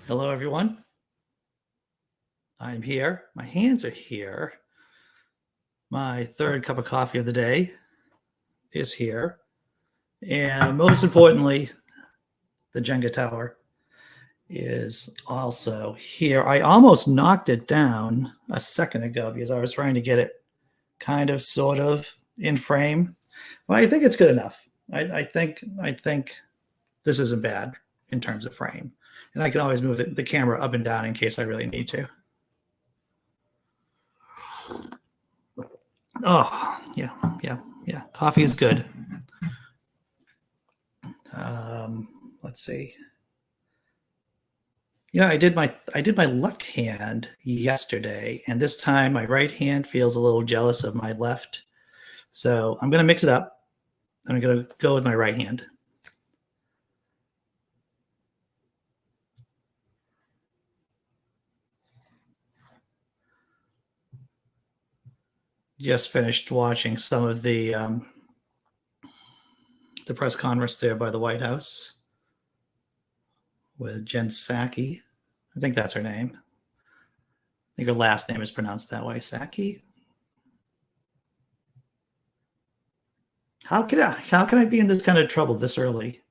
Hello, everyone. I'm here. My hands are here. My third cup of coffee of the day is here. And most importantly, the Jenga tower is also here. I almost knocked it down a second ago because I was trying to get it kind of sort of in frame. But I think it's good enough. I think this isn't bad in terms of frame. And I can always move the camera up and down in case I really need to. Oh, yeah. Coffee is good. Let's see. Yeah, I did my left hand yesterday, and this time my right hand feels a little jealous of my left. So I'm gonna mix it up. I'm gonna go with my right hand. Just finished watching some of the press conference there by the White House with Jen Psaki. I think that's her name. I think her last name is pronounced that way, Psaki. How can I be in this kind of trouble this early?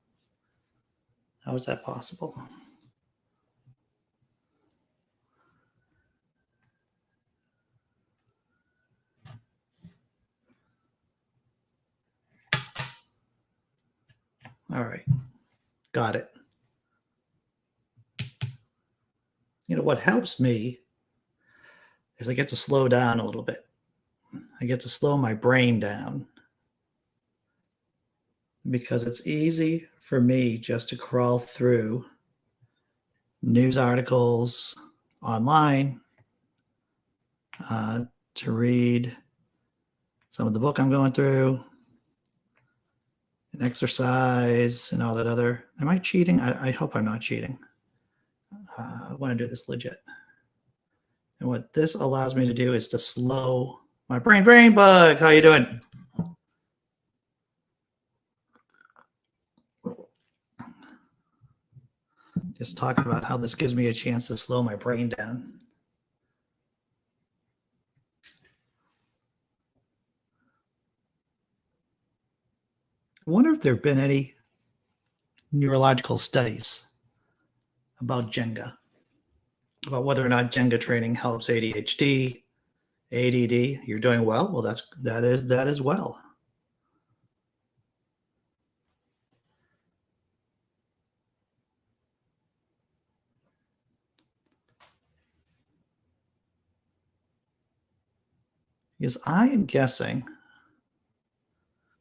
How is that possible? All right, got it. You know, what helps me is I get to slow down a little bit. I get to slow my brain down because it's easy for me just to crawl through news articles online, to read some of the book I'm going through, and exercise and all that other. Am I cheating? I hope I'm not cheating. I want to do this legit. And what this allows me to do is to slow my brain bug. How you doing? Just talking about how this gives me a chance to slow my brain down. I wonder if there have been any neurological studies about Jenga, about whether or not Jenga training helps ADHD, ADD. You're doing well. Well, that is as well. Because I am guessing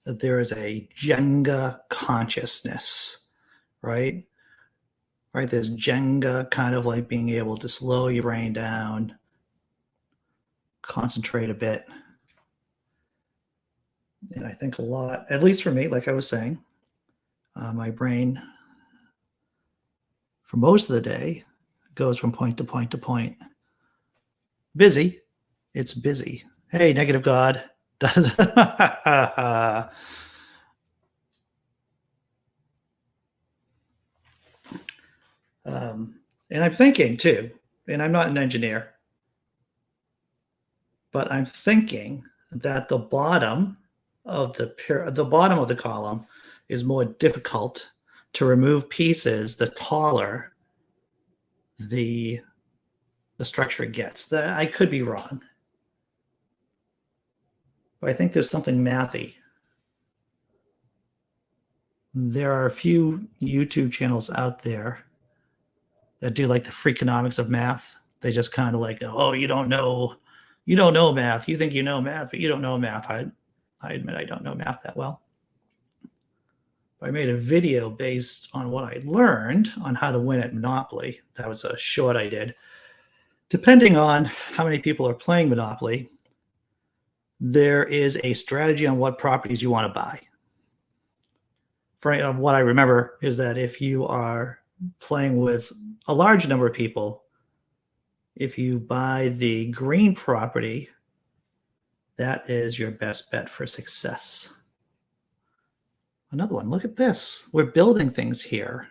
that there is a Jenga consciousness, right? Right, there's Jenga kind of like being able to slow your brain down, concentrate a bit. And I think a lot, at least for me, like I was saying, my brain for most of the day goes from point to point to point. Busy. It's busy. Hey, negative God. And I'm thinking too, and I'm not an engineer, but I'm thinking that the bottom of the column is more difficult to remove pieces the taller the structure gets. That I could be wrong, but I think there's something mathy. There are a few YouTube channels out there that do like the freakonomics of math. They just kind of like, oh, you don't know math. You think you know math, but you don't know math. I admit I don't know math that well. I made a video based on what I learned on how to win at Monopoly. That was a short I did. Depending on how many people are playing Monopoly, there is a strategy on what properties you want to buy. What I remember is that if you are playing with a large number of people, if you buy the green property, that is your best bet for success. Another one. Look at this. We're building things here.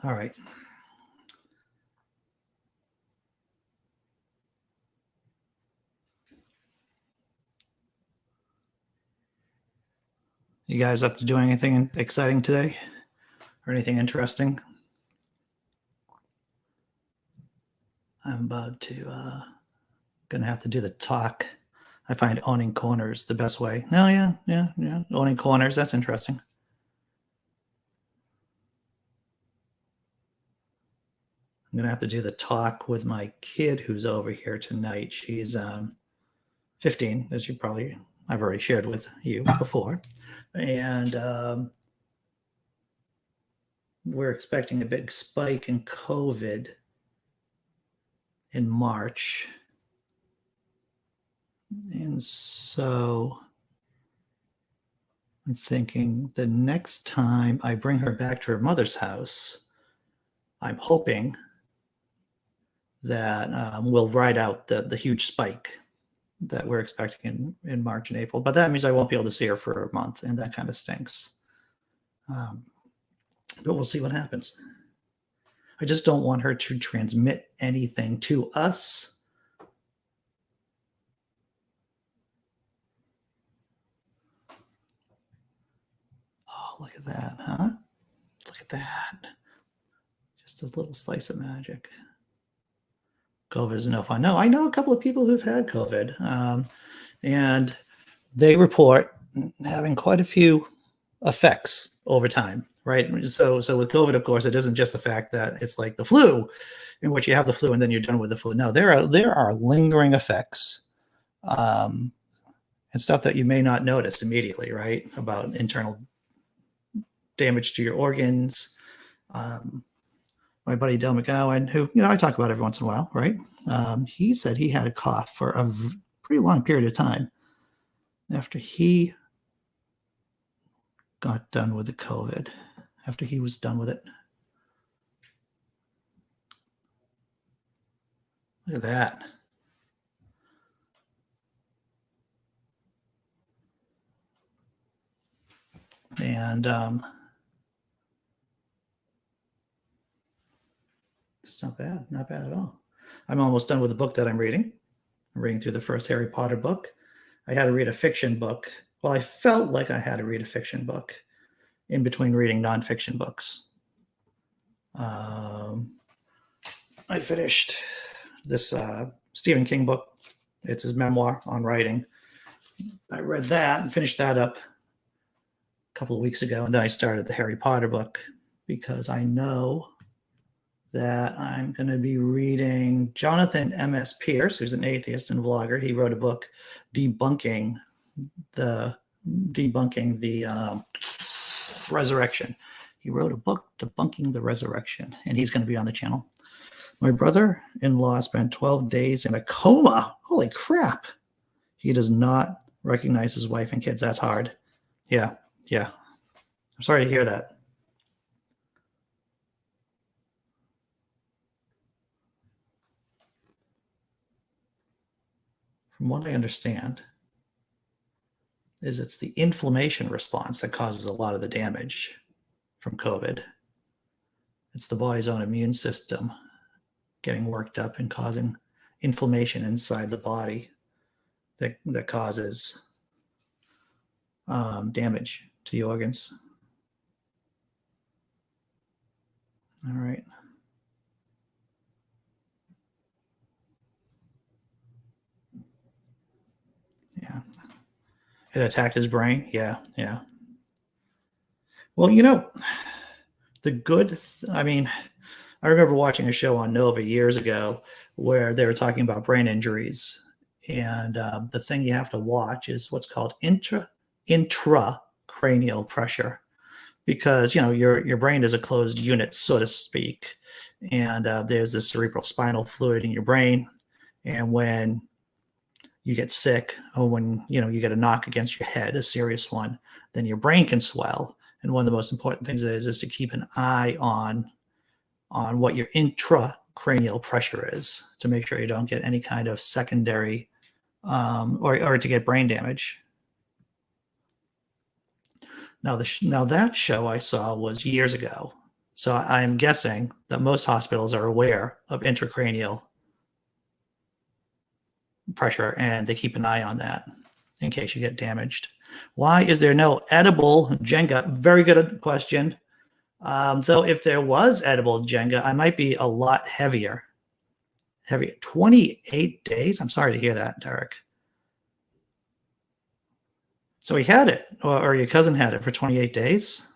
All right. You guys up to doing anything exciting today or anything interesting? I'm about to gonna have to do the talk. I find owning corners the best way. No, yeah. Owning corners, that's interesting. I'm gonna have to do the talk with my kid who's over here tonight. She's 15, as I've already shared with you before, and we're expecting a big spike in COVID in March. And so I'm thinking the next time I bring her back to her mother's house, I'm hoping that we'll ride out the huge spike that we're expecting in March and April. But that means I won't be able to see her for a month, and that kind of stinks. But we'll see what happens. I just don't want her to transmit anything to us. Oh, look at that, huh? Look at that. Just a little slice of magic. COVID is no fun. No, I know a couple of people who've had COVID, and they report having quite a few effects over time, right? So with COVID, of course, it isn't just the fact that it's like the flu, in which you have the flu and then you're done with the flu. No, there are lingering effects, and stuff that you may not notice immediately, right? About internal damage to your organs. My buddy Del McGowan, who I talk about every once in a while, right? He said he had a cough for a pretty long period of time after he got done with the COVID, after he was done with it. Look at that. And it's not bad at all. I'm almost done with the book that I'm reading. I'm reading through the first Harry Potter book. I had to read a fiction book. Well, I felt like I had to read a fiction book in between reading nonfiction books. I finished this Stephen King book. It's his memoir on writing. I read that and finished that up a couple of weeks ago. And then I started the Harry Potter book because I know that I'm going to be reading Jonathan M.S. Pierce, who's an atheist and vlogger. He wrote a book debunking the resurrection. He wrote a book debunking the resurrection, and he's going to be on the channel. My brother-in-law spent 12 days in a coma. Holy crap. He does not recognize his wife and kids. That's hard. Yeah. I'm sorry to hear that. From what I understand, is it's the inflammation response that causes a lot of the damage from COVID. It's the body's own immune system getting worked up and causing inflammation inside the body that causes damage to the organs. All right. Yeah. It attacked his brain. Yeah. Well, I remember watching a show on Nova years ago where they were talking about brain injuries. And the thing you have to watch is what's called intracranial pressure, because your brain is a closed unit, so to speak, and there's this cerebral spinal fluid in your brain, and when you get sick or when you get a knock against your head, a serious one, then your brain can swell. And one of the most important things is to keep an eye on what your intracranial pressure is, to make sure you don't get any kind of secondary or to get brain damage. Now that show I saw was years ago, So I'm guessing that most hospitals are aware of intracranial pressure, and they keep an eye on that in case you get damaged. Why is there no edible Jenga? Very good question. Though if there was edible Jenga, I might be a lot heavier. 28 days? I'm sorry to hear that, Derek. So he had it, or your cousin had it for 28 days?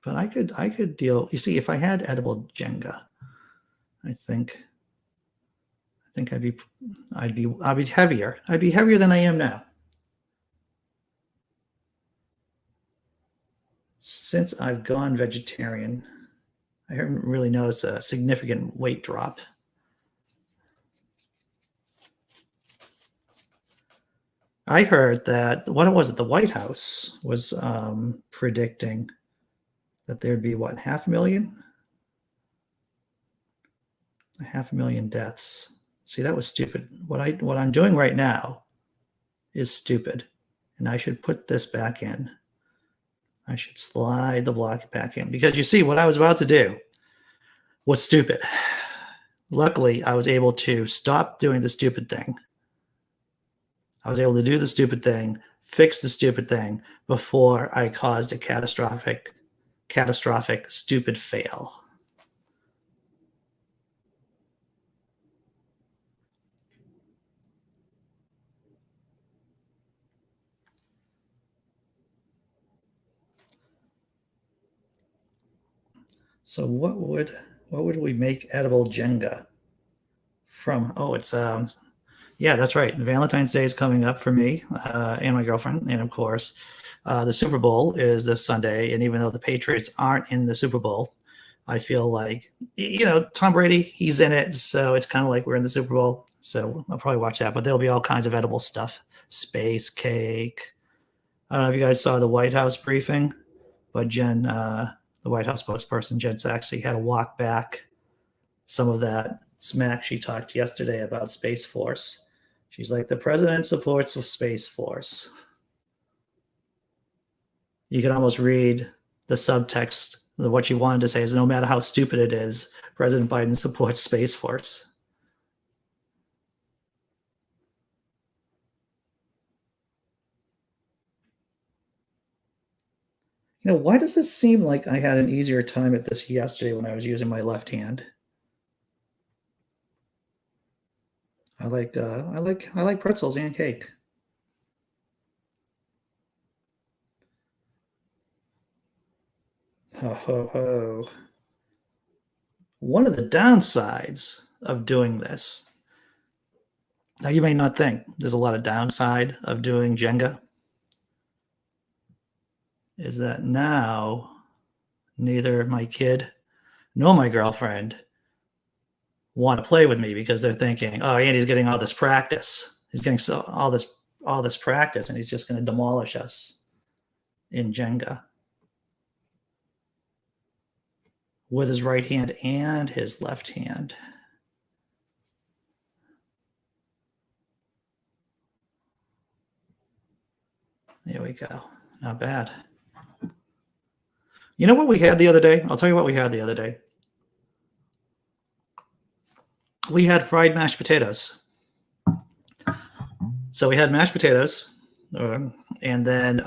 But I could deal. You see, if I had edible Jenga, I think I'd be heavier. I'd be heavier than I am now. Since I've gone vegetarian, I haven't really noticed a significant weight drop. I heard that, what was it? The White House was predicting that there'd be, what, 500,000? 500,000 deaths. See, that was stupid. What I'm doing right now is stupid. And I should put this back in. I should slide the block back in. Because you see, what I was about to do was stupid. Luckily, I was able to stop doing the stupid thing. I was able to do the stupid thing, fix the stupid thing before I caused a catastrophic, stupid fail. So what would we make edible Jenga from? Oh, it's yeah, that's right. Valentine's Day is coming up for me and my girlfriend, and of course, the Super Bowl is this Sunday. And even though the Patriots aren't in the Super Bowl, I feel like, Tom Brady, he's in it, so it's kind of like we're in the Super Bowl. So I'll probably watch that. But there'll be all kinds of edible stuff, space cake. I don't know if you guys saw the White House briefing, but Jen, the White House spokesperson, Jen Saxey, had to walk back some of that smack she talked yesterday about Space Force. She's like, the president supports the Space Force. You can almost read the subtext. What she wanted to say is, no matter how stupid it is, President Biden supports Space Force. Why does this seem like I had an easier time at this yesterday when I was using my left hand? I like pretzels and cake. Ho ho ho. One of the downsides of doing this, now you may not think there's a lot of downside of doing Jenga, is that now neither my kid nor my girlfriend want to play with me because they're thinking, oh, Andy's getting all this practice. He's getting all this practice, and he's just going to demolish us in Jenga with his right hand and his left hand. There we go. Not bad. You know what we had the other day? I'll tell you what we had the other day. We had fried mashed potatoes. So we had mashed potatoes and then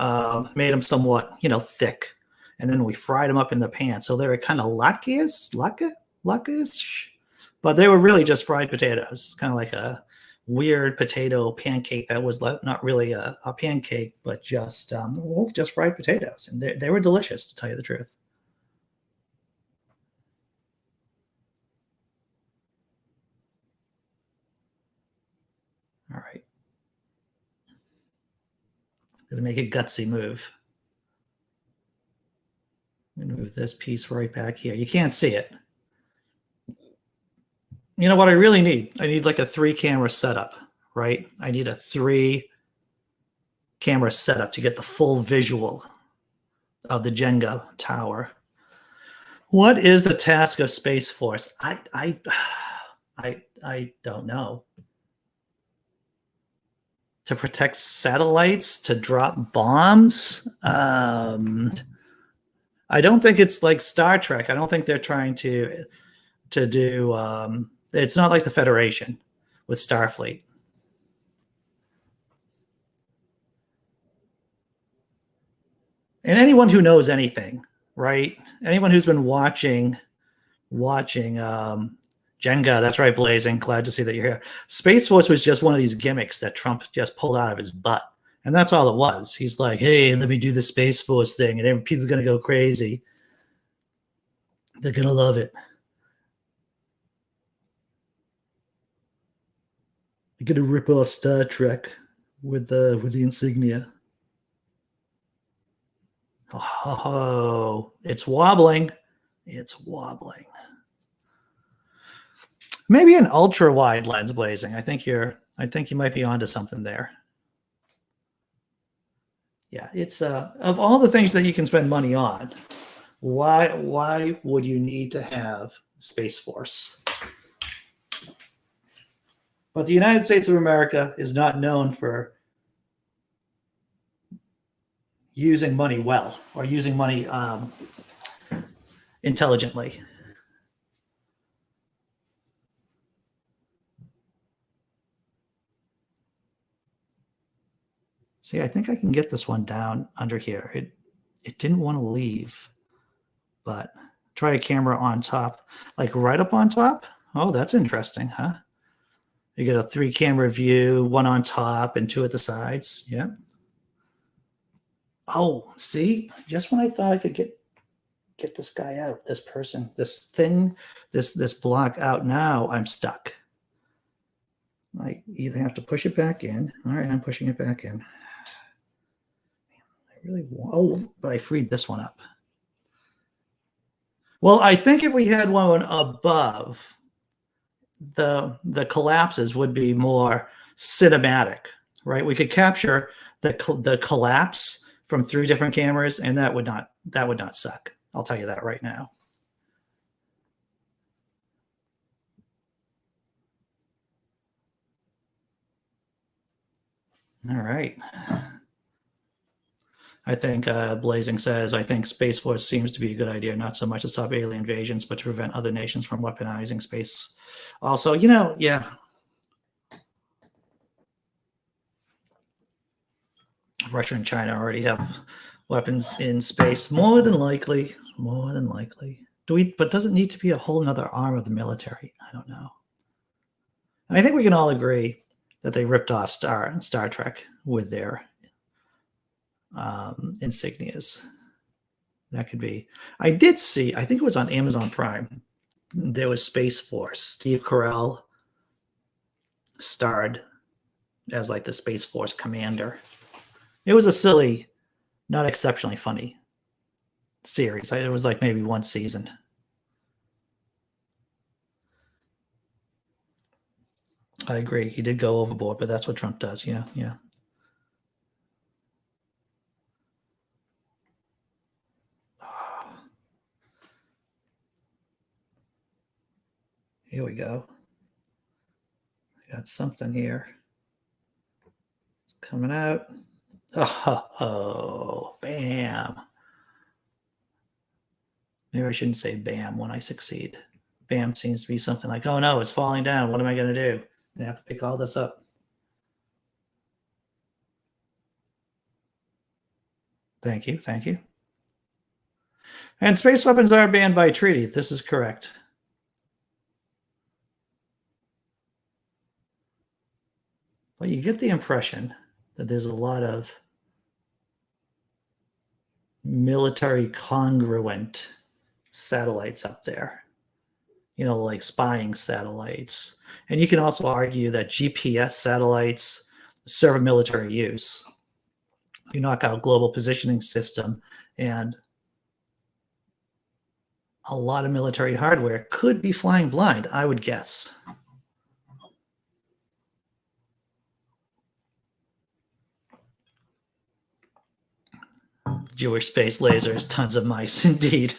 made them somewhat, thick. And then we fried them up in the pan. So they were kind of latkes, but they were really just fried potatoes, kind of like a weird potato pancake that was not really a pancake, but just fried potatoes. And they were delicious, to tell you the truth. All right. Gonna make a gutsy move. I'm gonna move this piece right back here. You can't see it. You know what I really need? I need like a 3-camera setup, right? I need a 3-camera setup to get the full visual of the Jenga tower. What is the task of Space Force? I don't know. To protect satellites, to drop bombs. I don't think it's like Star Trek. I don't think they're trying to do. It's not like the Federation with Starfleet. And anyone who knows anything, right? Anyone who's been watching Jenga. That's right, Blazing. Glad to see that you're here. Space Force was just one of these gimmicks that Trump just pulled out of his butt. And that's all it was. He's like, hey, let me do the Space Force thing. And people are going to go crazy. They're going to love it. I'm going to rip off Star Trek with the insignia. Oh, it's wobbling. It's wobbling. Maybe an ultra wide lens, Blazing. I think you might be onto something there. Yeah, it's of all the things that you can spend money on, why would you need to have Space Force? But the United States of America is not known for using money well or using money intelligently. See, I think I can get this one down under here. It didn't want to leave, but try a camera on top, like right up on top. Oh, that's interesting, huh? You get a 3-camera view, one on top and 2 at the sides. Yeah. Oh, see, just when I thought I could get this guy out, this person, this thing, this block out, now I'm stuck. I either have to push it back in. All right, I'm pushing it back in. I really want, oh, but I freed this one up. Well, I think if we had one above, the collapses would be more cinematic, right? We could capture the collapse from 3 different cameras, and that would not suck. I'll tell you that right now. All right. I think Blazing says, I think Space Force seems to be a good idea, not so much to stop alien invasions, but to prevent other nations from weaponizing space. Also, yeah. Russia and China already have weapons in space, more than likely. But does it need to be a whole nother arm of the military? I don't know. I think we can all agree that they ripped off Star Trek with their insignias. That could be. I did see, I think it was on Amazon Prime, there was Space Force. Steve Carell starred as like the Space Force commander. It was a silly, not exceptionally funny series. It was like maybe 1 season. I agree. He did go overboard, but that's what Trump does. Yeah. Here we go. I got something here. It's coming out. Oh, bam. Maybe I shouldn't say bam when I succeed. Bam seems to be something like, oh no, it's falling down. What am I going to do? I have to pick all this up. Thank you. And space weapons are banned by treaty. This is correct. But you get the impression that there's a lot of military congruent satellites up there, like spying satellites. And you can also argue that GPS satellites serve a military use. You knock out global positioning system, and a lot of military hardware could be flying blind, I would guess. Jewish space lasers, tons of mice, indeed.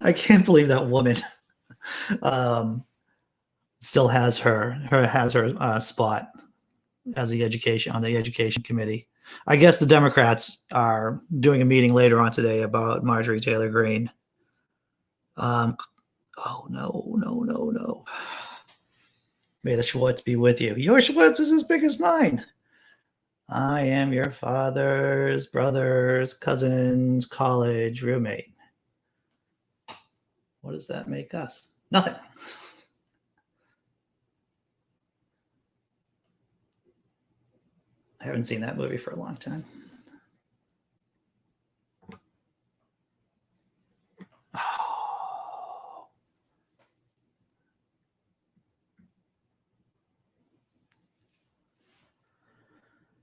I can't believe that woman still has her spot as the education on the education committee. I guess the Democrats are doing a meeting later on today about Marjorie Taylor Greene. Oh no. May the Schwartz be with you. Your Schwartz is as big as mine. I am your father's brother's cousin's college roommate. What does that make us? Nothing. I haven't seen that movie for a long time.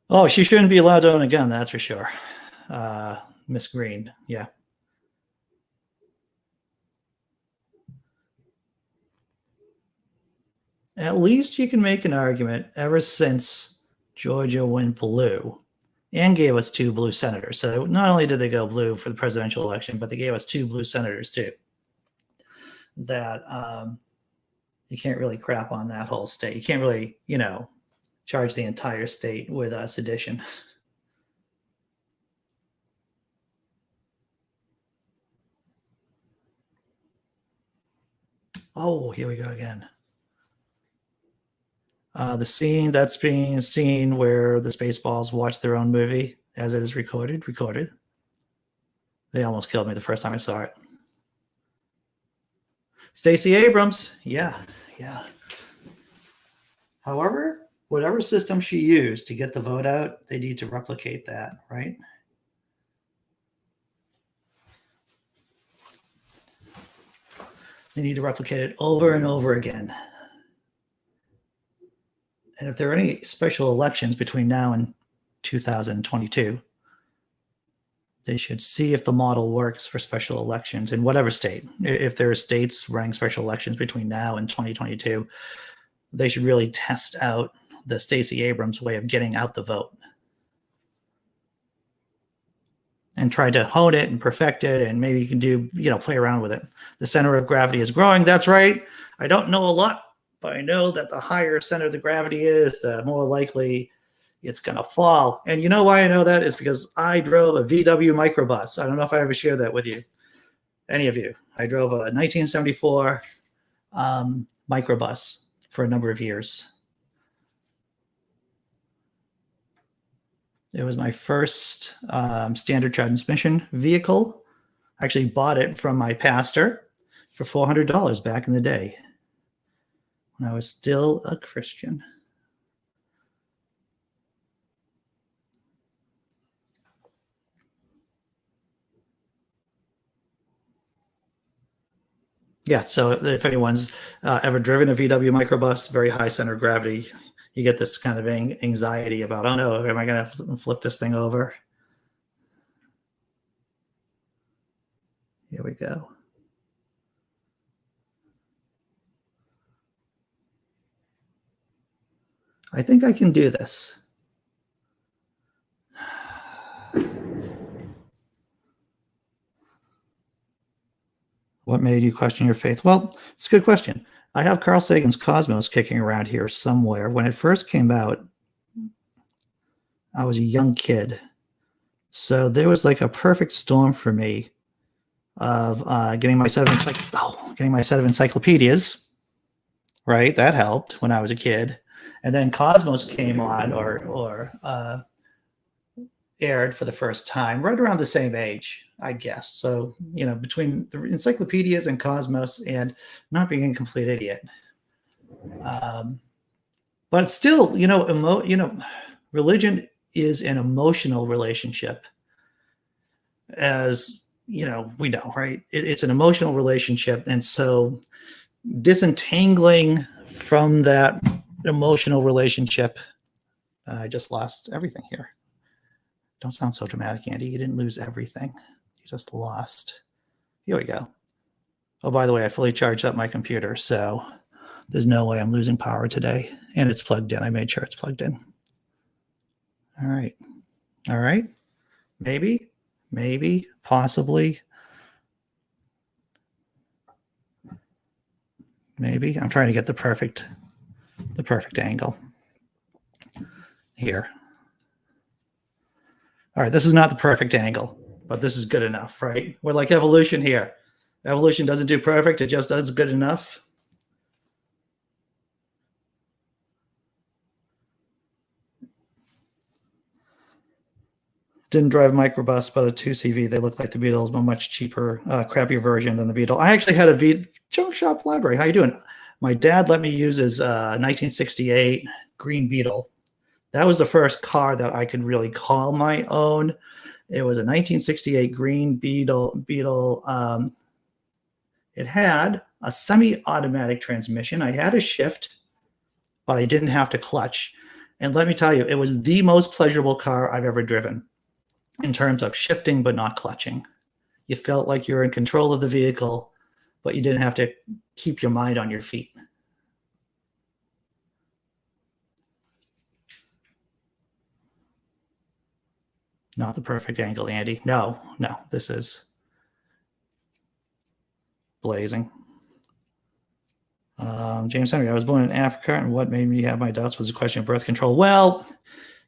Oh, she shouldn't be allowed to own a gun, that's for sure. Miss Green, yeah. At least you can make an argument ever since Georgia went blue and gave us 2 blue senators. So not only did they go blue for the presidential election, but they gave us 2 blue senators too. That you can't really crap on that whole state. You can't really, charge the entire state with sedition. Oh, here we go again. The scene that's being seen where the Spaceballs watch their own movie as it is recorded. They almost killed me the first time I saw it. Stacey Abrams, yeah. However, whatever system she used to get the vote out, they need to replicate that, right? They need to replicate it over and over again. And if there are any special elections between now and 2022, they should see if the model works for special elections in whatever state. If there are states running special elections between now and 2022, they should really test out the Stacey Abrams way of getting out the vote and try to hone it and perfect it. And maybe you can do, play around with it. The center of gravity is growing. That's right. I don't know a lot, but I know that the higher center of the gravity is, the more likely it's going to fall. And you know why I know that is because I drove a VW microbus. I don't know if I ever shared that with you, any of you. I drove a 1974 microbus for a number of years. It was my first standard transmission vehicle. I actually bought it from my pastor for $400 back in the day when I was still a Christian. Yeah, so if anyone's ever driven a VW microbus, very high center of gravity, you get this kind of anxiety about, oh no, am I going to flip this thing over? Here we go. I think I can do this. What made you question your faith? Well, it's a good question. I have Carl Sagan's Cosmos kicking around here somewhere. When it first came out, I was a young kid. So there was like a perfect storm for me of getting my set of encyclopedias, right? That helped when I was a kid. And then Cosmos came on or aired for the first time right around the same age, I guess. So, between the encyclopedias and Cosmos and not being a complete idiot. But still, religion is an emotional relationship, as we know, right? It's an emotional relationship. And so disentangling from that emotional relationship, I just lost everything here. Don't sound so dramatic, Andy. You didn't lose everything. You just lost. Here we go. Oh, by the way, I fully charged up my computer, so there's no way I'm losing power today. And it's plugged in. I made sure it's plugged in. All right. Maybe, possibly. maybe. I'm trying to get the perfect angle here. All right, this is not the perfect angle, but this is good enough, right? We're like evolution here. Evolution doesn't do perfect, it just does good enough. Didn't drive a microbus, but a 2CV. They look like the Beatles, but a much cheaper, crappier version than the Beetle. I actually had a junk shop library. How you doing? My dad let me use his 1968 green Beetle. That was the first car that I could really call my own. It was a 1968 green Beetle. It had a semi-automatic transmission. I had a shift, but I didn't have to clutch. And let me tell you, it was the most pleasurable car I've ever driven in terms of shifting but not clutching. You felt like you were in control of the vehicle, but you didn't have to keep your mind on your feet. Not the perfect angle, Andy. No, this is blazing. James Henry, I was born in Africa, and what made me have my doubts was a question of birth control. Well,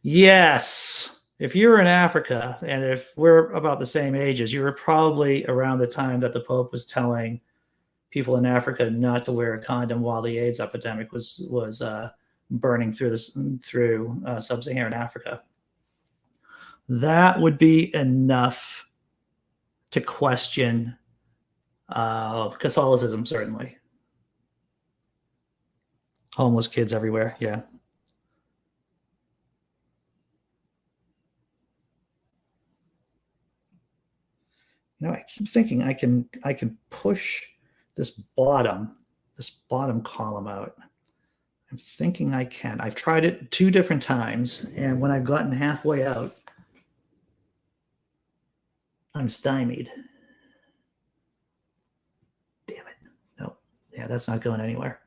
yes. If you're in Africa, and if we're about the same ages, you were probably around the time that the Pope was telling people in Africa not to wear a condom while the AIDS epidemic was burning through sub-Saharan Africa. That would be enough to question Catholicism, certainly. Homeless kids everywhere, yeah. I keep thinking I can push this bottom column out. I'm thinking I can. I've tried it 2 different times, and when I've gotten halfway out, I'm stymied. Damn it. No. Yeah, that's not going anywhere.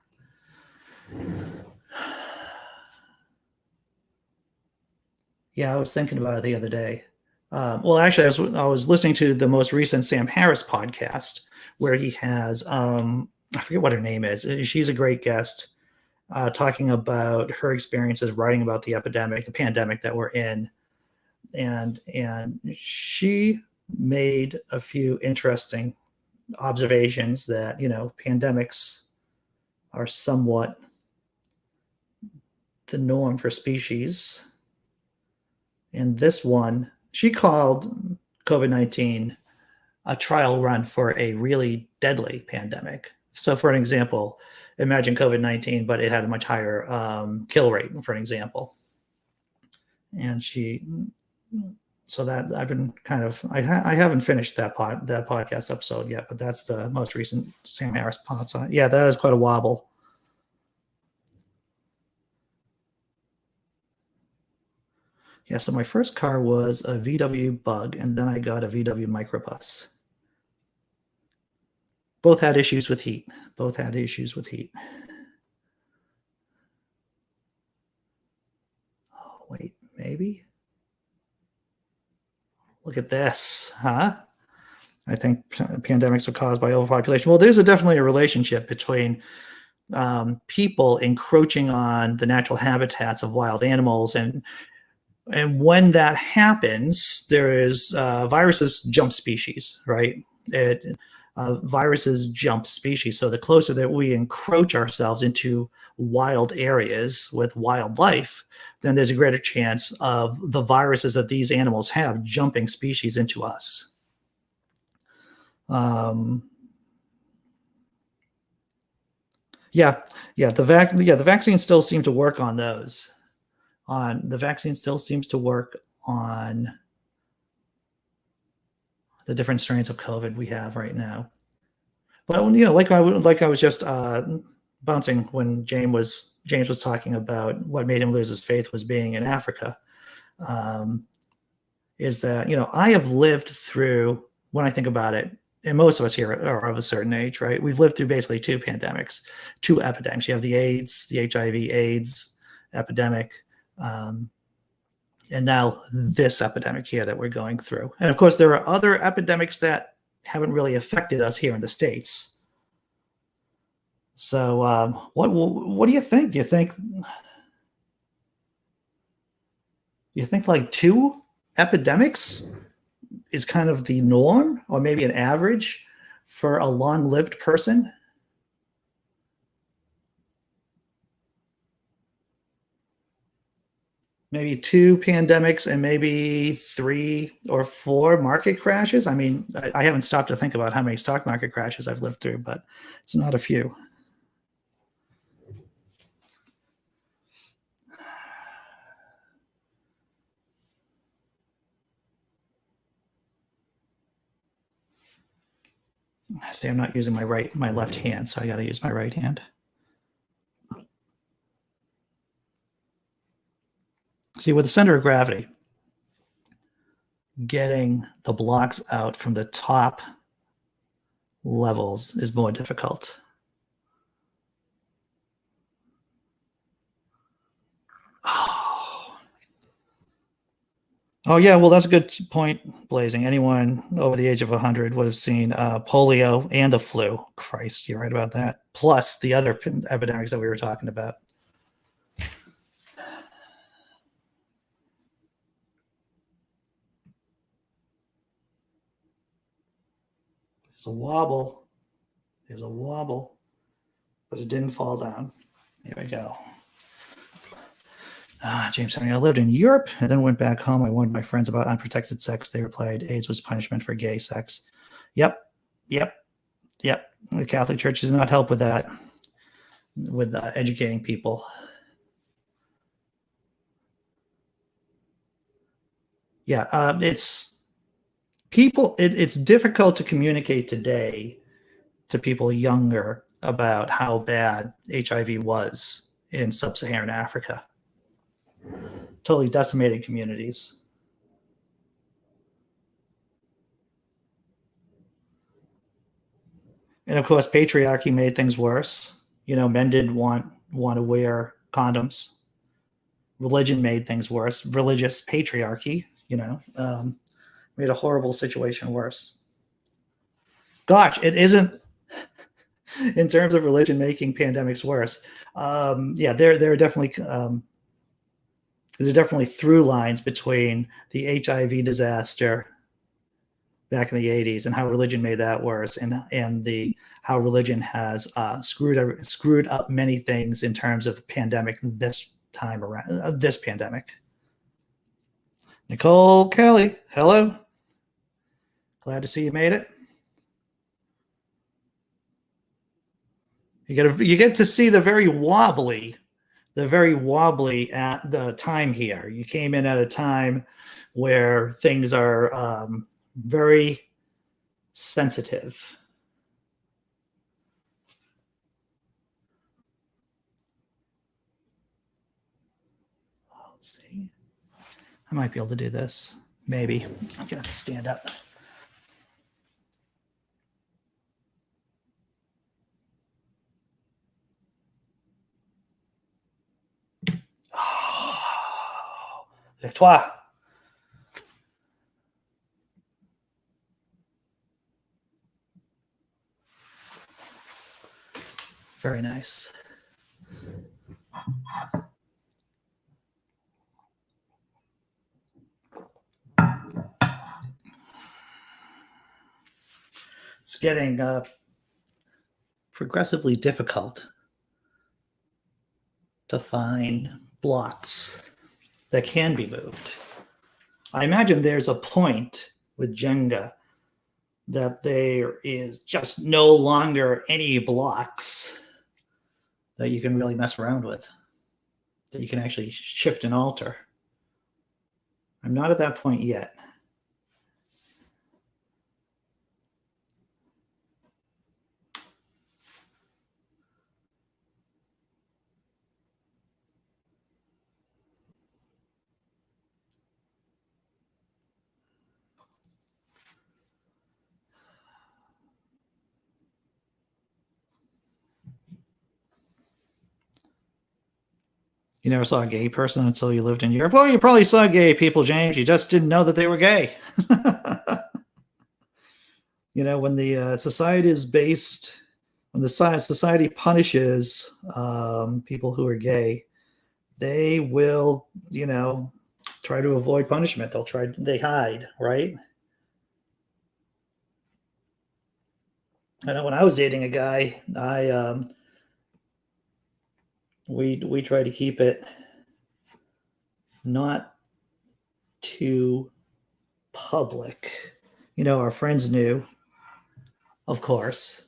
Yeah, I was thinking about it the other day. Well, actually, I was listening to the most recent Sam Harris podcast where he has, I forget what her name is. She's a great guest talking about her experiences writing about the pandemic that we're in. And she made a few interesting observations that, pandemics are somewhat the norm for species. And this one, she called COVID-19 a trial run for a really deadly pandemic. So for an example, imagine COVID-19, but it had a much higher kill rate, for an example. And so that I've been kind of, I haven't finished that podcast episode yet, but that's the most recent Sam Harris podcast. Yeah, that is quite a wobble. Yeah, so my first car was a VW Bug, and then I got a VW Microbus. Both had issues with heat. Oh, wait, maybe? Look at this, huh? I think pandemics are caused by overpopulation. Well, there's definitely a relationship between people encroaching on the natural habitats of wild animals, and when that happens, there is viruses jump species, right? Viruses jump species. So the closer that we encroach ourselves into wild areas with wildlife, then there's a greater chance of the viruses that these animals have jumping species into us. The vaccine still seems to work on those. The vaccine still seems to work on the different strains of COVID we have right now. But like I was just bouncing when James was talking about what made him lose his faith was being in Africa. Is that I have lived through, when I think about it, and most of us here are of a certain age, right? We've lived through basically 2 pandemics, 2 epidemics. You have the AIDS, the HIV/AIDS epidemic. And now this epidemic here that we're going through. And of course, there are other epidemics that haven't really affected us here in the States. So what do you think? Do you think like 2 epidemics is kind of the norm, or maybe an average for a long-lived person? Maybe 2 pandemics and maybe 3 or 4 market crashes. I mean, I haven't stopped to think about how many stock market crashes I've lived through, but it's not a few. See, I'm not using my left hand, so I got to use my right hand. See, with the center of gravity, getting the blocks out from the top levels is more difficult. Oh yeah, well that's a good point, Blazing. Anyone over the age of 100 would have seen polio and the flu. Christ, you're right about that. Plus the other epidemics that we were talking about. There's a wobble. There's a wobble, but it didn't fall down. Here we go. James Henry, I lived in Europe and then went back home. I warned my friends about unprotected sex. They replied, AIDS was punishment for gay sex. Yep. The Catholic Church does not help with that, with educating people. Yeah, it's difficult to communicate today to people younger about how bad HIV was in sub-Saharan Africa. Totally decimated communities. And of course, patriarchy made things worse. You know, men didn't want to wear condoms. Religion made things worse. Religious patriarchy, made a horrible situation worse. Gosh, it isn't in terms of religion making pandemics worse. There are definitely there's definitely through lines between the HIV disaster back in the 80s and how religion made that worse, and how religion has screwed up many things in terms of the pandemic this time around, this pandemic. Nicole Kelly, hello. Glad to see you made it. You get to see the very wobbly at the time here. You came in at a time where things are very sensitive. Let's see. I might be able to do this. Maybe. I'm gonna have to stand up. Oh, victoire. Very nice. It's getting progressively difficult to find blocks that can be moved. I imagine there's a point with Jenga that there is just no longer any blocks that you can really mess around with, that you can actually shift and alter. I'm not at that point yet. You never saw a gay person until you lived in Europe? Well, you probably saw gay people, James. You just didn't know that they were gay. When the society is based when the society punishes people who are gay, they will, try to avoid punishment. They hide, right? I know when I was dating a guy, we tried to keep it not too public. Our friends knew, of course,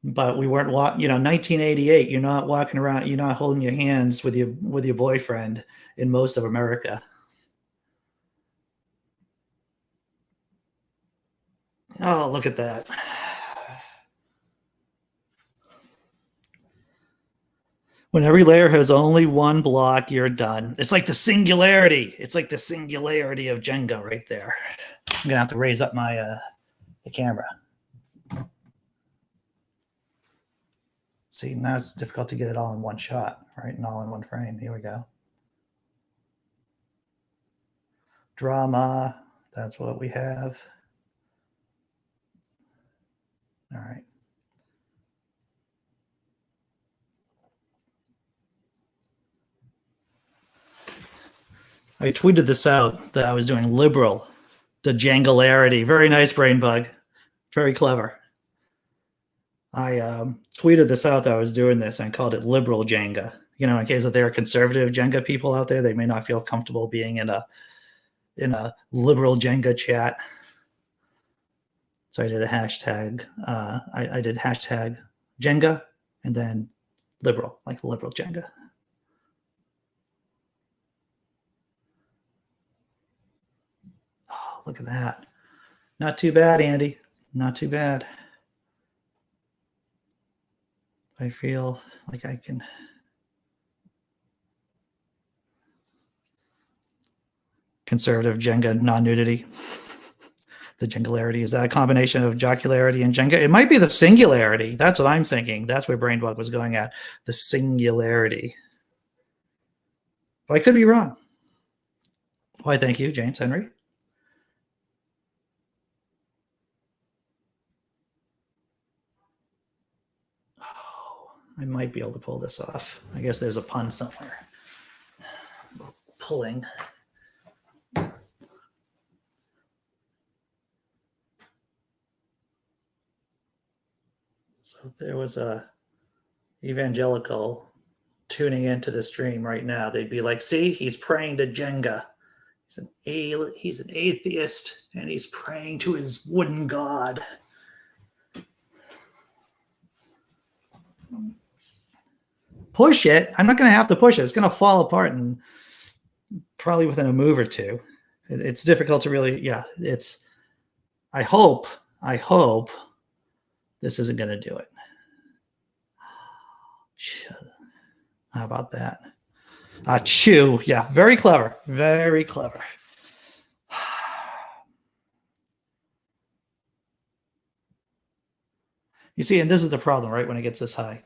but we weren't 1988. You're not walking around. You're not holding your hands with your boyfriend in most of America. Oh, look at that. When every layer has only one block, you're done. It's like the singularity. It's like the singularity of Jenga right there. I'm going to have to raise up my the camera. See, now it's difficult to get it all in one shot, right? And all in one frame. Here we go. Drama. That's what we have. All right. I tweeted this out that I was doing liberal, the jangularity. Very nice, brain bug. Very clever. I tweeted this out that I was doing this and called it liberal Jenga. In case that there are conservative Jenga people out there, they may not feel comfortable being in a liberal Jenga chat. So I did a hashtag. I did hashtag Jenga and then liberal, like liberal Jenga. Oh, look at that. Not too bad, Andy. Not too bad. I feel like I can. Conservative Jenga non-nudity. The jengularity. Is that a combination of jocularity and Jenga? It might be the singularity. That's what I'm thinking. That's where Brainbug was going at. The singularity. But I could be wrong. Why, thank you, James Henry. Oh, I might be able to pull this off. I guess there's a pun somewhere. Pulling. So if there was a evangelical tuning into the stream right now, they'd be like, see, he's praying to Jenga. He's an atheist, and he's praying to his wooden god. Push it. I'm not going to have to push it. It's going to fall apart and probably within a move or two. It's difficult to really, it's, I hope this isn't going to do it. How about that? Chew. Yeah, very clever. Very clever. You see, and this is the problem, right? When it gets this high,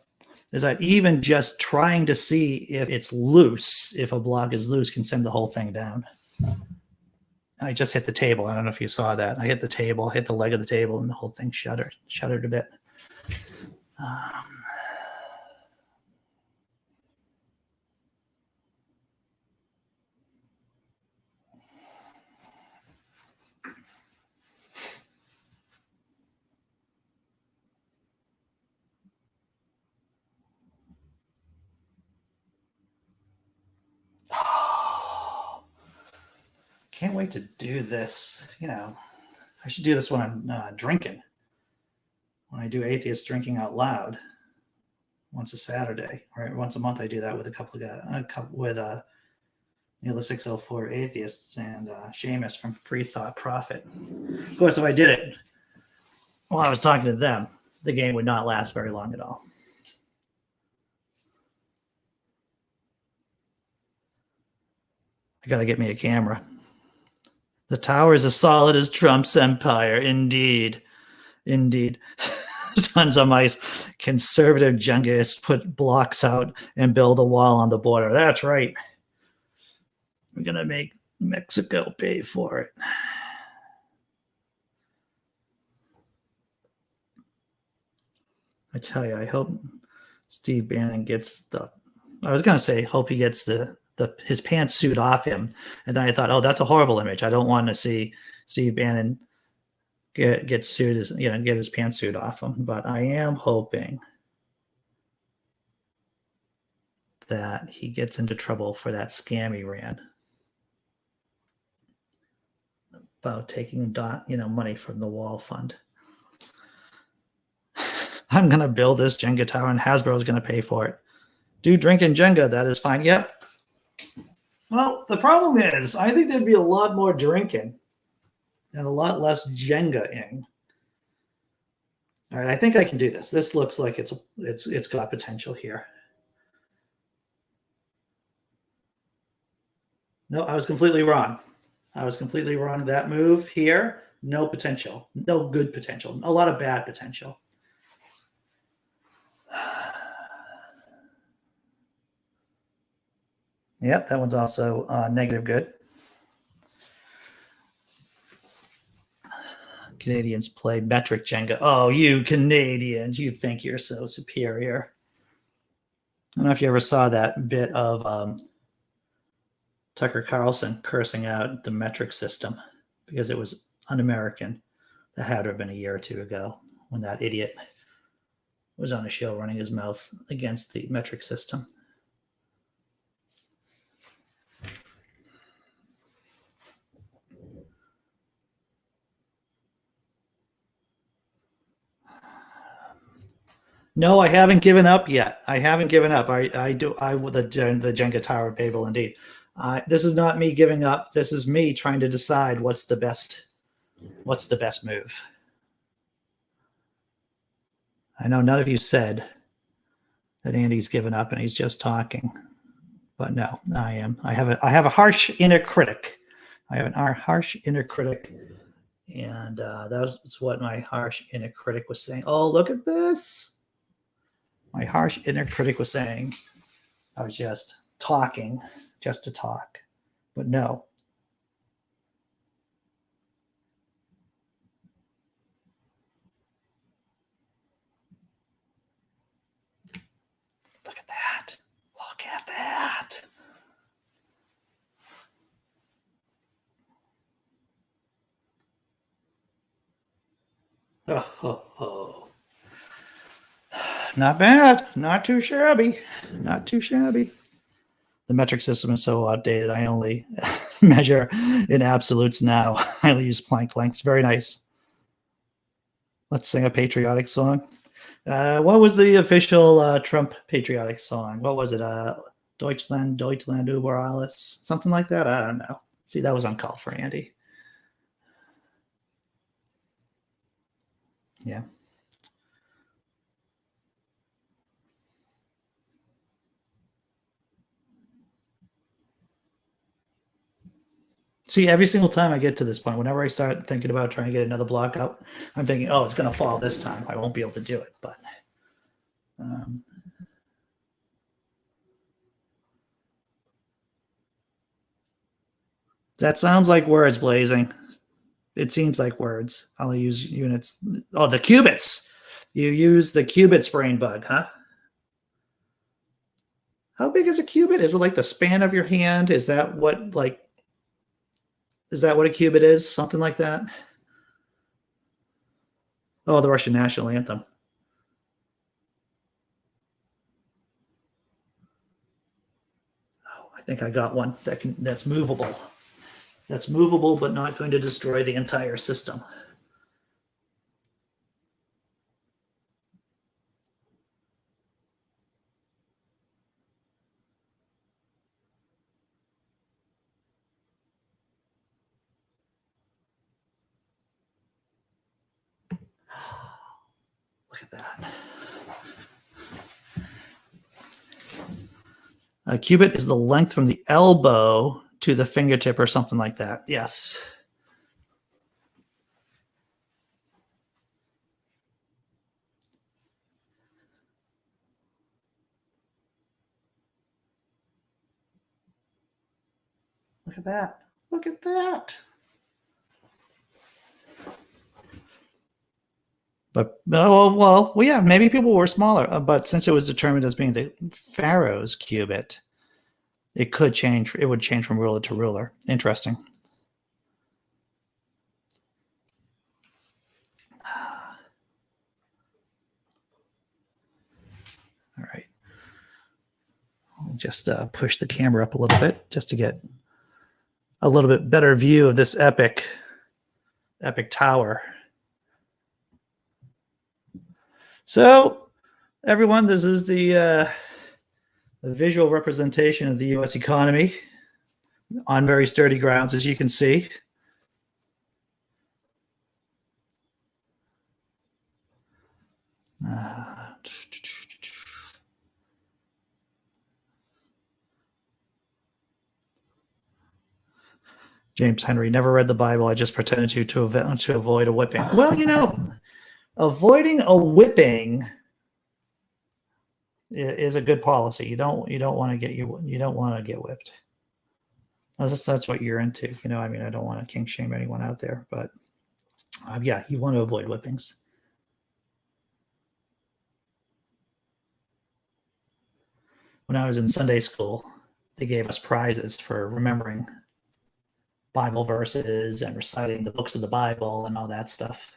is that even just trying to see if it's loose, if a block is loose, can send the whole thing down. I just hit the table. I don't know if you saw that. I hit the table, hit the leg of the table, and the whole thing shuddered a bit. Can't wait to do this. I should do this when I'm drinking. When I do atheist drinking out loud, once a Saturday, right? Once a month, I do that with a couple of guys, with the 604 atheists and Seamus from Free Thought Profit. Of course, if I did it while I was talking to them, the game would not last very long at all. I got to get me a camera. The tower is as solid as Trump's empire. Indeed. Tons of mice. Conservative Jengists put blocks out and build a wall on the border. That's right. We're going to make Mexico pay for it. I tell you, I hope Steve Bannon gets the. I was gonna say, hope he gets his pantsuit off him, and then I thought, oh, that's a horrible image. I don't want to see Steve Bannon get sued, get his pantsuit off him. But I am hoping that he gets into trouble for that scam he ran about taking money from the wall fund. I'm going to build this Jenga tower and Hasbro's going to pay for it. Do drinking Jenga, that is fine. Yep. Well, the problem is, I think there'd be a lot more drinking and a lot less Jenga-ing. All right, I think I can do this. This looks like it's got potential here. No, I was completely wrong. That move here, no potential. No good potential. A lot of bad potential. Yep, that one's also negative good. Canadians play metric Jenga. Oh, you Canadians, you think you're so superior. I don't know if you ever saw that bit of Tucker Carlson cursing out the metric system because it was un-American. That had to have been a year or two ago when that idiot was on a show running his mouth against the metric system. No, I haven't given up yet. I haven't given up. I do. The Jenga Tower Babel, indeed. This is not me giving up. This is me trying to decide what's the best move. I know none of you said that Andy's given up and he's just talking, but no, I am. I have a harsh inner critic. I have a harsh inner critic, and that was what my harsh inner critic was saying. Oh, look at this. My harsh inner critic was saying I was just talking just to talk. But no. Look at that. Look at that. Oh. Not bad. Not too shabby. Not too shabby. The metric system is so outdated. I only measure in absolutes now. I only use Planck lengths. Very nice. Let's sing a patriotic song. What was the official Trump patriotic song? What was it? Deutschland über alles? Something like that? I don't know. See, that was uncalled for, Andy. Yeah. See, every single time I get to this point, whenever I start thinking about trying to get another block out, I'm thinking, oh, it's going to fall this time. I won't be able to do it. But that sounds like words, Blazing. It seems like words. I'll use units. Oh, the qubits. You use the qubits brain bug, huh? How big is a qubit? Is it like the span of your hand? Is that what a qubit is? Something like that? Oh, the Russian national anthem. Oh, I think I got one that's movable. That's movable, but not going to destroy the entire system. Look at that. A cubit is the length from the elbow to the fingertip or something like that. Yes. Look at that. Look at that. But yeah, maybe people were smaller. But since it was determined as being the pharaoh's cubit, it could change. It would change from ruler to ruler. Interesting. All right. I'll just push the camera up a little bit just to get a little bit better view of this epic tower. So, everyone, this is the visual representation of the U.S. economy on very sturdy grounds, as you can see. James Henry, never read the Bible. I just pretended to avoid a whipping. Well, avoiding a whipping is a good policy. You don't want to get whipped. That's what you're into. I mean, I don't want to kink shame anyone out there, but yeah, you want to avoid whippings. When I was in Sunday school, they gave us prizes for remembering Bible verses and reciting the books of the Bible and all that stuff.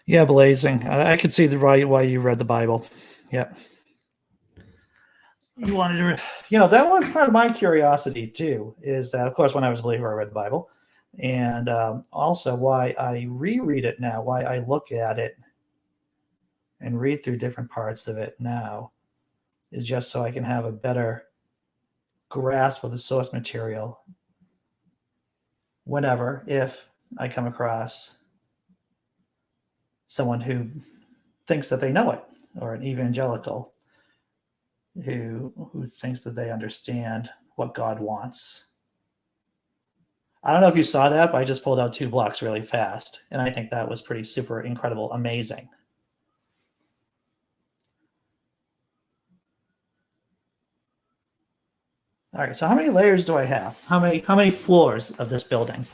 Yeah, blazing. I could see why you read the Bible. Yeah. You wanted to, that was part of my curiosity too, is that, of course, when I was a believer, I read the Bible. And also why I reread it now, why I look at it and read through different parts of it now, is just so I can have a better grasp of the source material if I come across someone who thinks that they know it, or an evangelical who thinks that they understand what God wants. I don't know if you saw that, but I just pulled out 2 blocks really fast, and I think that was pretty super incredible, amazing. All right, so how many layers do I have? How many floors of this building?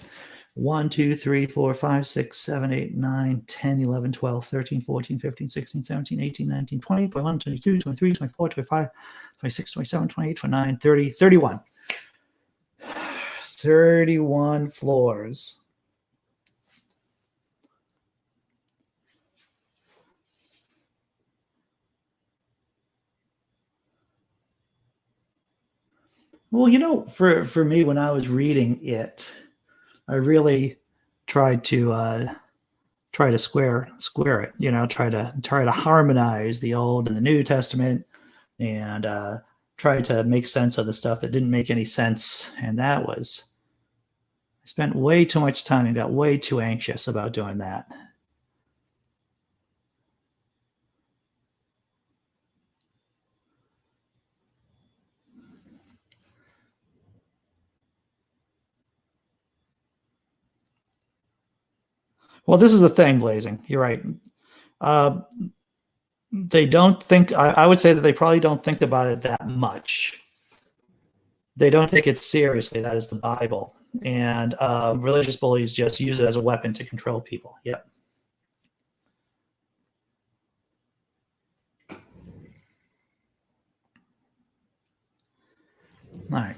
1, 2, 3, 4, 5, 6, 7, 8, 9, 10, 11, 12, 13, 14, 15, 16, 17, 18, 19, 20, 21, 22, 23, 24, 25, 26, 27, 28, 29, 30, 31. 31 floors. Well, for me, when I was reading it, I really tried to square it. Try to harmonize the Old and the New Testament, and try to make sense of the stuff that didn't make any sense. And I spent way too much time and got way too anxious about doing that. Well, this is the thing, Blazing. You're right. They don't think, I would say that they probably don't think about it that much. They don't take it seriously. That is the Bible. And religious bullies just use it as a weapon to control people. Yep. All right.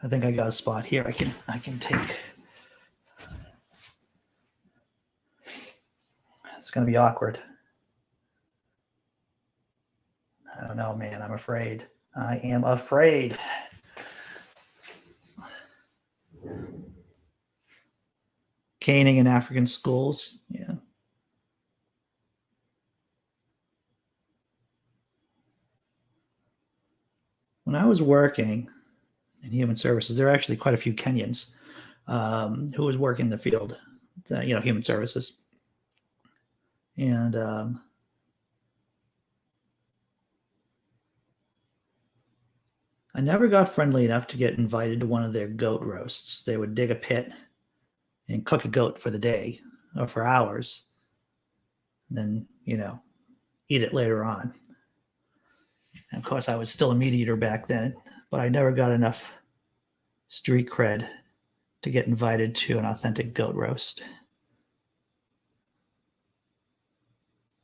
I think I got a spot here. I can take. It's going to be awkward. I don't know, man. I'm afraid. I am afraid. Caning in African schools. Yeah. When I was working in human services, there are actually quite a few Kenyans who was working in the field, human services. And I never got friendly enough to get invited to one of their goat roasts. They would dig a pit and cook a goat for the day or for hours, and then, eat it later on. And of course, I was still a meat eater back then, but I never got enough street cred to get invited to an authentic goat roast.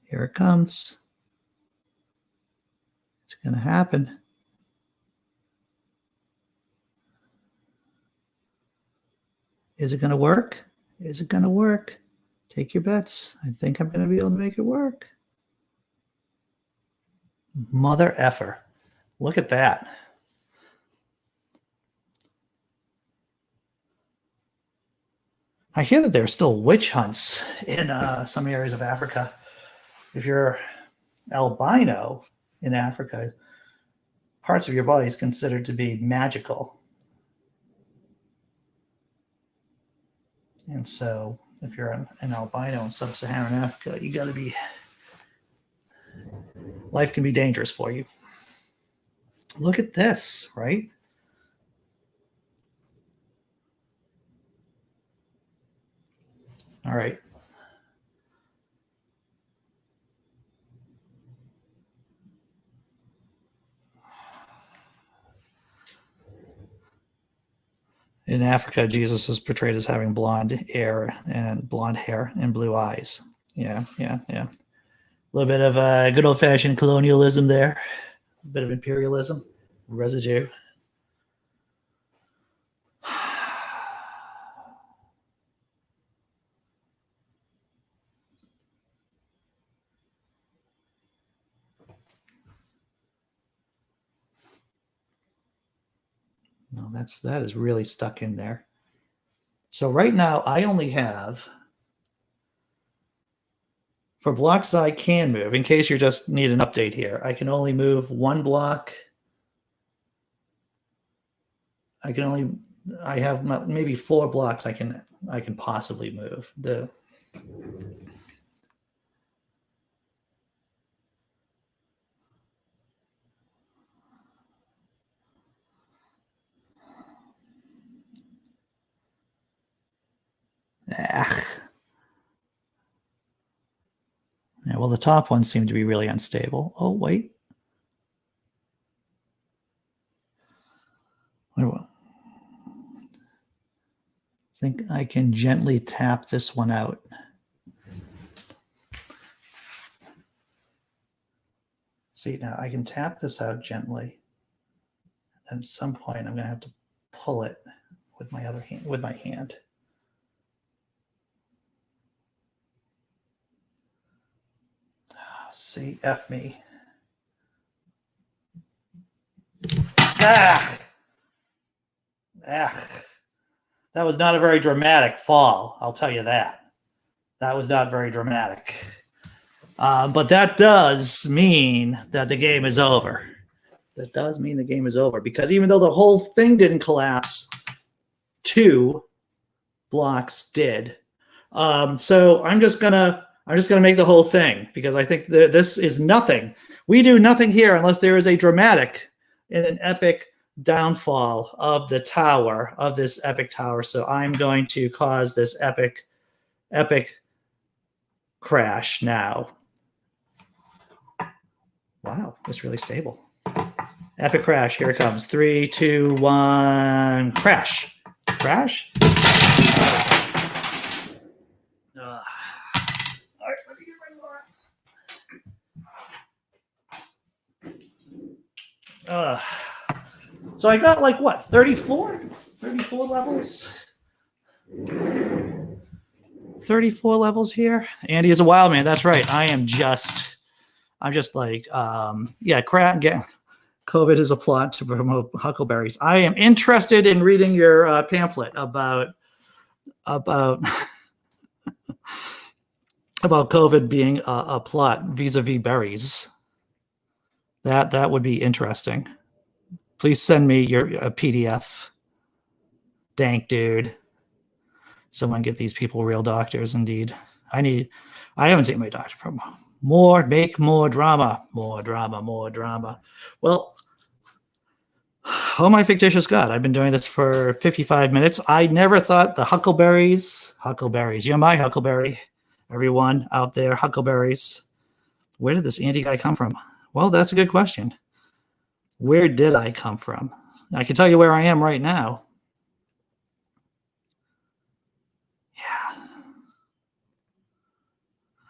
Here it comes. It's going to happen. Is it going to work? Is it going to work? Take your bets. I think I'm going to be able to make it work. Mother effer. Look at that. I hear that there are still witch hunts in some areas of Africa. If you're albino in Africa, parts of your body is considered to be magical. And so if you're an albino in sub-Saharan Africa, you got to be, life can be dangerous for you. Look at this, right? All right. In Africa, Jesus is portrayed as having blonde hair and blue eyes. Yeah. A little bit of good old-fashioned colonialism there. A bit of imperialism residue. No, that is really stuck in there. So right now I only have, for blocks that I can move, in case you just need an update here, I can only move one block. I have maybe 4 blocks I can possibly move. Yeah, well, the top ones seem to be really unstable. Oh, wait. I think I can gently tap this one out. See, now I can tap this out gently. And at some point, I'm going to have to pull it with my other hand, with my hand. See, F me. That was not a very dramatic fall, I'll tell you that. That was not very dramatic. But that does mean that the game is over. That does mean the game is over, because even though the whole thing didn't collapse, 2 blocks did. So I'm just gonna make the whole thing, because I think that this is nothing. We do nothing here unless there is a dramatic and an epic downfall of the tower, of this epic tower. So I'm going to cause this epic crash now. Wow, it's really stable. Epic crash. Here it comes. 3, 2, 1. Crash. Crash. All right, let me get my lines. So I got like what, 34 levels? 34 levels here. Andy is a wild man. That's right. I'm just like, yeah, COVID is a plot to promote huckleberries. I am interested in reading your pamphlet about COVID being a plot vis-a-vis berries. That would be interesting. Please send me a PDF. Dank, dude. Someone get these people real doctors, indeed. I haven't seen my doctor for make more drama. Well, oh my fictitious God, I've been doing this for 55 minutes. I never thought the huckleberries, you're my huckleberry. Everyone out there, huckleberries. Where did this Andy guy come from? Well, that's a good question. Where did I come from? I can tell you where I am right now. Yeah.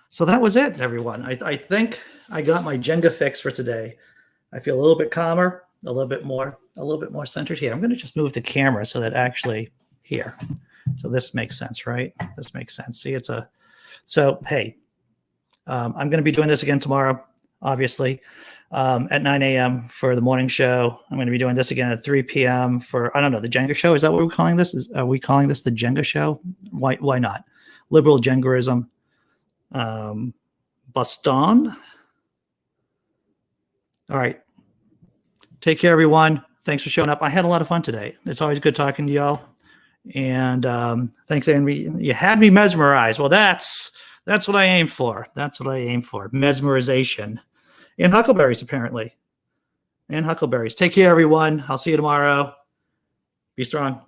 So that was it, everyone. I think I got my Jenga fix for today. I feel a little bit calmer, a little bit more centered here. I'm going to just move the camera so that actually here. So this makes sense, right? This makes sense. See, so hey, I'm going to be doing this again tomorrow, obviously, at 9 a.m. for the morning show. I'm going to be doing this again at 3 p.m. for, I don't know, the Jenga show. Is that what we're calling this? Are we calling this the Jenga show? Why not? Liberal Jengaism. Boston. All right. Take care, everyone. Thanks for showing up. I had a lot of fun today. It's always good talking to y'all. And thanks, Henry. You had me mesmerized. Well, that's what I aim for. That's what I aim for. Mesmerization. And huckleberries, apparently. And huckleberries. Take care, everyone. I'll see you tomorrow. Be strong.